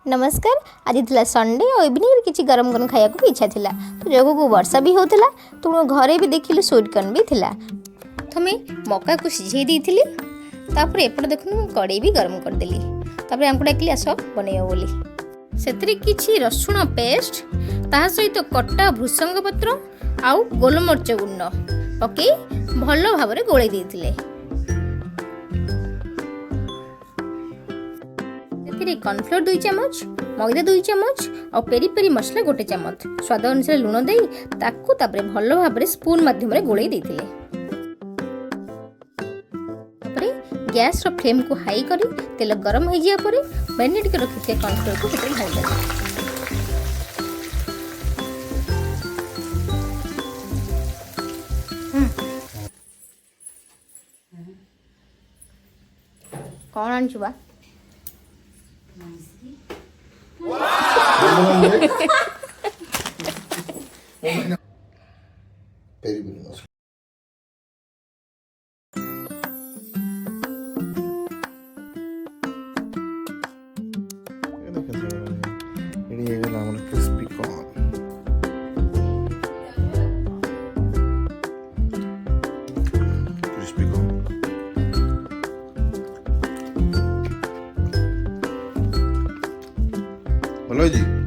नमस्कार। आज थी संडे और इवनिंग किसी गरम गरम खाया को इच्छा थिला तो जगह को वर्षा भी होता तो घरे भी देखिली स्वीट कॉर्न भी थिला तो मैं मका को सिझे देती तापर एपट देखु कड़े भी गरम करदेली तापर आमको डाकिली आस बनइब बोली से किछि रसुण पेस्ट ता सहित कटा भृषंग पत्र आउ गोलमरीच गुंड पकई भल भाव गोले देते कॉर्नफ्लोर 2 चम्मच मैदा 2 चम्मच और पेरी पेरी मसला 1 चम्मच स्वाद अनुसार लुण दे ताकू तापरे भल भाव स्पून माध्यम गोले देते गैस रो फ्लेम को हाई करी तेल गरम हो जाए पर मैरिनेट कर रखिथे कॉर्नफ्लोर को सेटे ढाल देबा। कौन आनछुबा पेरी पेरी मसला crispy corn. Crispy corn. Hello जी।